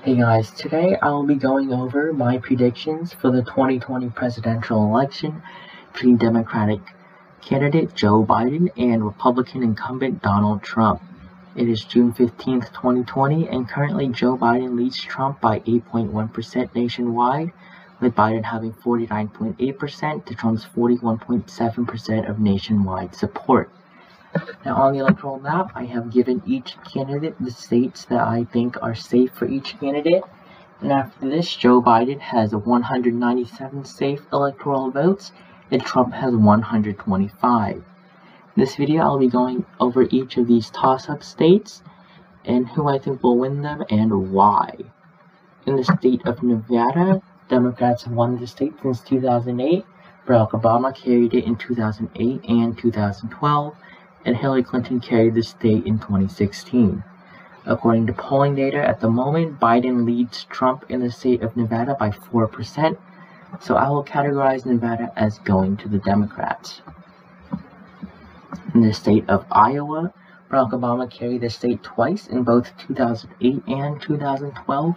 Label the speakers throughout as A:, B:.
A: Hey guys, today I will be going over my predictions for the 2020 presidential election between Democratic candidate Joe Biden and Republican incumbent Donald Trump. It is June 15th, 2020, and currently Joe Biden leads Trump by 8.1% nationwide, with Biden having 49.8% to Trump's 41.7% of nationwide support. Now on the electoral map, I have given each candidate the states that I think are safe for each candidate. And after this, Joe Biden has 197 safe electoral votes, and Trump has 125. In this video, I'll be going over each of these toss-up states, and who I think will win them, and why. In the state of Nevada, Democrats have won the state since 2008. Barack Obama carried it in 2008 and 2012. And Hillary Clinton carried the state in 2016. According to polling data at the moment, Biden leads Trump in the state of Nevada by 4%, so I will categorize Nevada as going to the Democrats. In the state of Iowa, Barack Obama carried the state twice in both 2008 and 2012.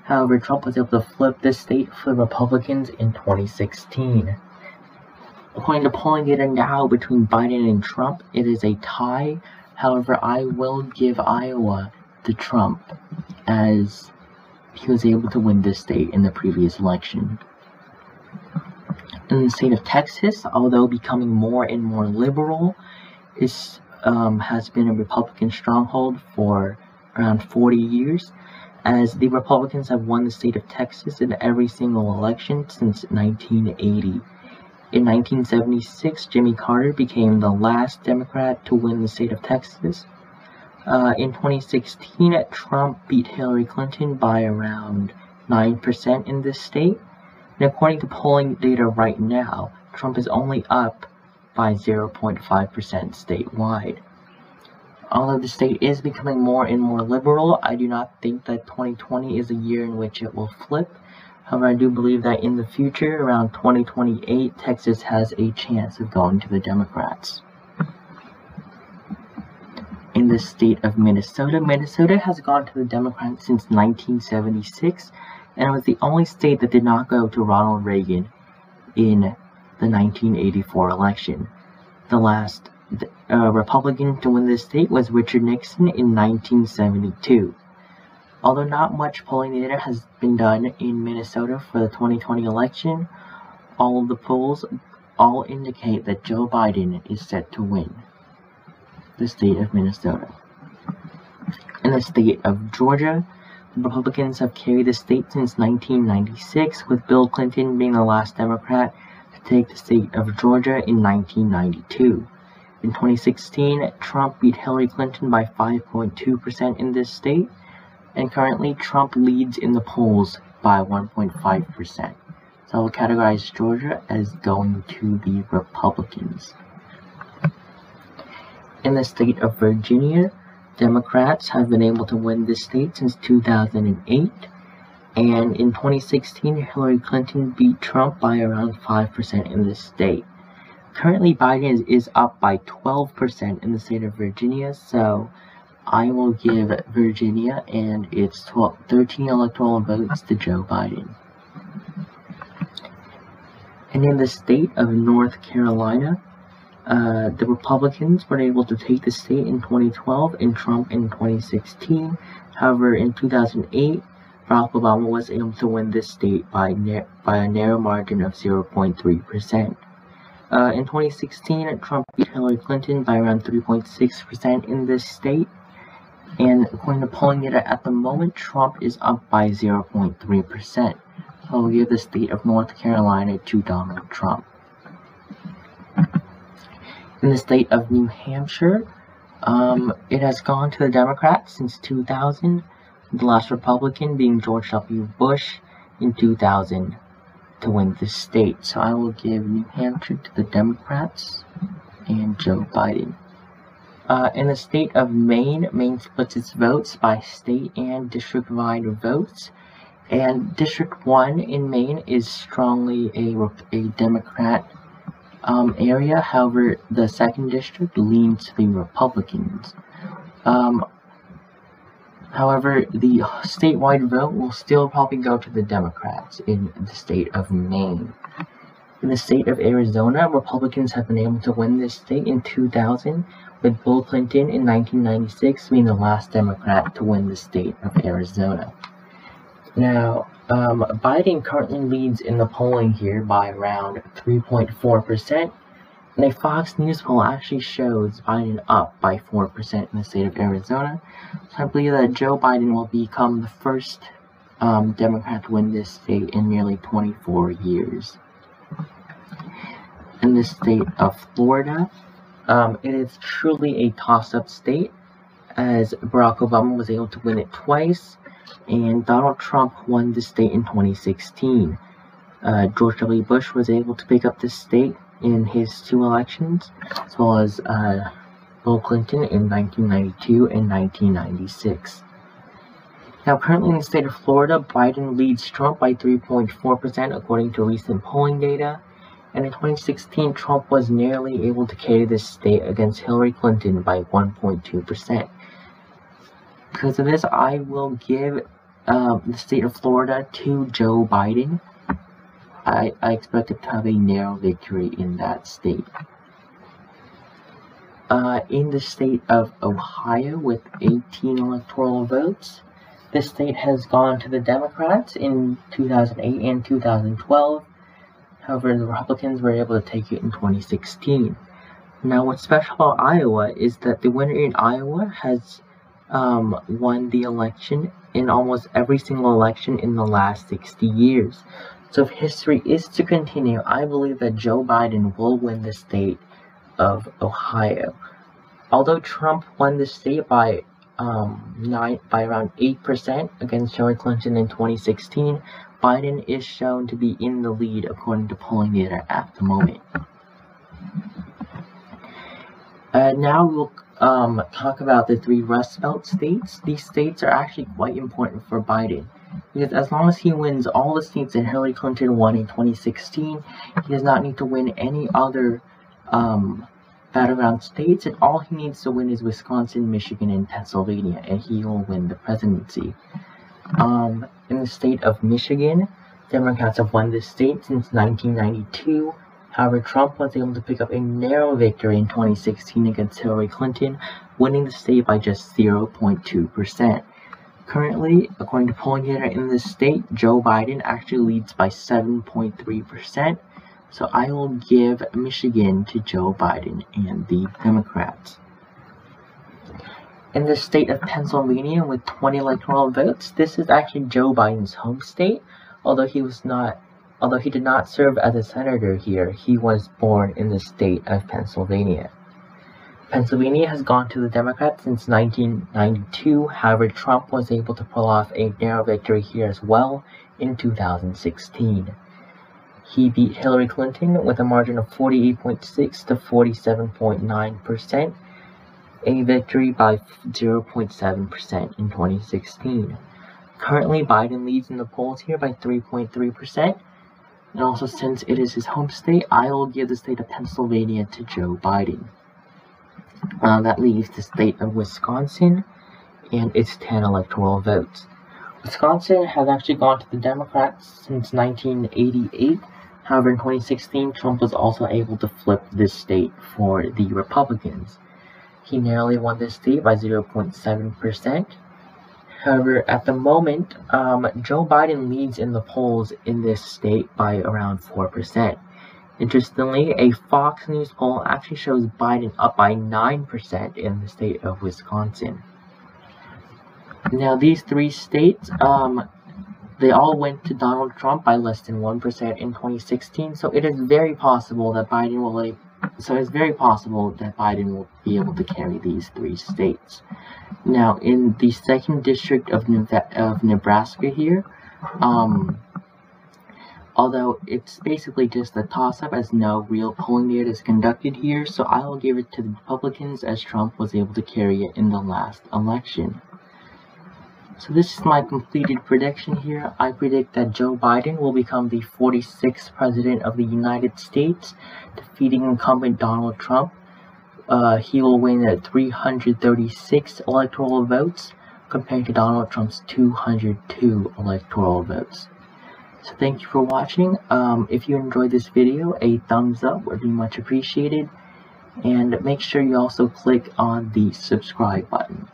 A: However, Trump was able to flip the state for the Republicans in 2016. According to polling data now between Biden and Trump, it is a tie. However, I will give Iowa to Trump, as he was able to win this state in the previous election. In the state of Texas, although becoming more and more liberal, this has been a Republican stronghold for around 40 years, as the Republicans have won the state of Texas in every single election since 1980. In 1976, Jimmy Carter became the last Democrat to win the state of Texas. In 2016, Trump beat Hillary Clinton by around 9% in this state. And according to polling data right now, Trump is only up by 0.5% statewide. Although the state is becoming more and more liberal, I do not think that 2020 is a year in which it will flip. However, I do believe that in the future, around 2028, Texas has a chance of going to the Democrats. In the state of Minnesota, Minnesota has gone to the Democrats since 1976, and it was the only state that did not go to Ronald Reagan in the 1984 election. The last Republican to win this state was Richard Nixon in 1972. Although not much polling data has been done in Minnesota for the 2020 election, all of the polls all indicate that Joe Biden is set to win the state of Minnesota. In the state of Georgia, the Republicans have carried the state since 1996, with Bill Clinton being the last Democrat to take the state of Georgia in 1992. In 2016, Trump beat Hillary Clinton by 5.2% in this state, and currently Trump leads in the polls by 1.5%. So I will categorize Georgia as going to the Republicans. In the state of Virginia, Democrats have been able to win this state since 2008, and in 2016 Hillary Clinton beat Trump by around 5% in this state. Currently Biden is up by 12% in the state of Virginia, so I will give Virginia and its 13 electoral votes to Joe Biden. And in the state of North Carolina, the Republicans were able to take the state in 2012 and Trump in 2016. However, in 2008, Barack Obama was able to win this state by a narrow margin of 0.3%. In 2016, Trump beat Hillary Clinton by around 3.6% in this state. And according to polling data at the moment, Trump is up by 0.3%. So I'll give the state of North Carolina to Donald Trump. In the state of New Hampshire, it has gone to the Democrats since 2000, the last Republican being George W. Bush in 2000 to win the state. So I will give New Hampshire to the Democrats and Joe Biden. In the state of Maine, Maine splits its votes by state and district-wide votes, and District 1 in Maine is strongly a Democrat area. However, the 2nd district leans to the Republicans. However, the statewide vote will still probably go to the Democrats in the state of Maine. In the state of Arizona, Republicans have been able to win this state in 2000, with Bill Clinton in 1996 being the last Democrat to win the state of Arizona. Now, Biden currently leads in the polling here by around 3.4%, and a Fox News poll actually shows Biden up by 4% in the state of Arizona. So I believe that Joe Biden will become the first Democrat to win this state in nearly 24 years. In the state of Florida, it is truly a toss-up state, as Barack Obama was able to win it twice, and Donald Trump won the state in 2016. George W. Bush was able to pick up the state in his 2 elections, as well as Bill Clinton in 1992 and 1996. Now, currently in the state of Florida, Biden leads Trump by 3.4% according to recent polling data, and in 2016, Trump was nearly able to carry this state against Hillary Clinton by 1.2%. Because of this, I will give the state of Florida to Joe Biden. I expect it to have a narrow victory in that state. In the state of Ohio, with 18 electoral votes, this state has gone to the Democrats in 2008 and 2012. However, the Republicans were able to take it in 2016. Now, what's special about Iowa is that the winner in Iowa has won the election in almost every single election in the last 60 years. So if history is to continue, I believe that Joe Biden will win the state of Ohio. Although Trump won the state by around 8% against Hillary Clinton in 2016, Biden is shown to be in the lead according to polling data at the moment. Now we'll talk about the 3 Rust Belt states. These states are actually quite important for Biden, because as long as he wins all the states that Hillary Clinton won in 2016, he does not need to win any other battleground states, and all he needs to win is Wisconsin, Michigan, and Pennsylvania, and he will win the presidency. In the state of Michigan, Democrats have won this state since 1992. However, Trump was able to pick up a narrow victory in 2016 against Hillary Clinton, winning the state by just 0.2%. Currently, according to polling data in this state, Joe Biden actually leads by 7.3%. So I will give Michigan to Joe Biden and the Democrats. In the state of Pennsylvania, with 20 electoral votes, this is actually Joe Biden's home state. Although he did not serve as a senator here, he was born in the state of Pennsylvania. Pennsylvania has gone to the Democrats since 1992. However, Trump was able to pull off a narrow victory here as well in 2016. He beat Hillary Clinton with a margin of 48.6 to 47.9%, a victory by 0.7% in 2016. Currently, Biden leads in the polls here by 3.3%, and also since it is his home state, I will give the state of Pennsylvania to Joe Biden. That leaves the state of Wisconsin and its 10 electoral votes. Wisconsin has actually gone to the Democrats since 1988. However, in 2016, Trump was also able to flip this state for the Republicans. He narrowly won this state by 0.7%. However, at the moment, Joe Biden leads in the polls in this state by around 4%. Interestingly, a Fox News poll actually shows Biden up by 9% in the state of Wisconsin. Now, these 3 states, they all went to Donald Trump by less than 1% in 2016, so it is very possible that Biden will be able to carry these 3 states. Now, in the 2nd district of Nebraska here, although it's basically just a toss-up as no real polling data is conducted here, so I will give it to the Republicans as Trump was able to carry it in the last election. So this is my completed prediction here. I predict that Joe Biden will become the 46th President of the United States, defeating incumbent Donald Trump. He will win at 336 electoral votes compared to Donald Trump's 202 electoral votes. So thank you for watching. If you enjoyed this video, a thumbs up would be much appreciated. And make sure you also click on the subscribe button.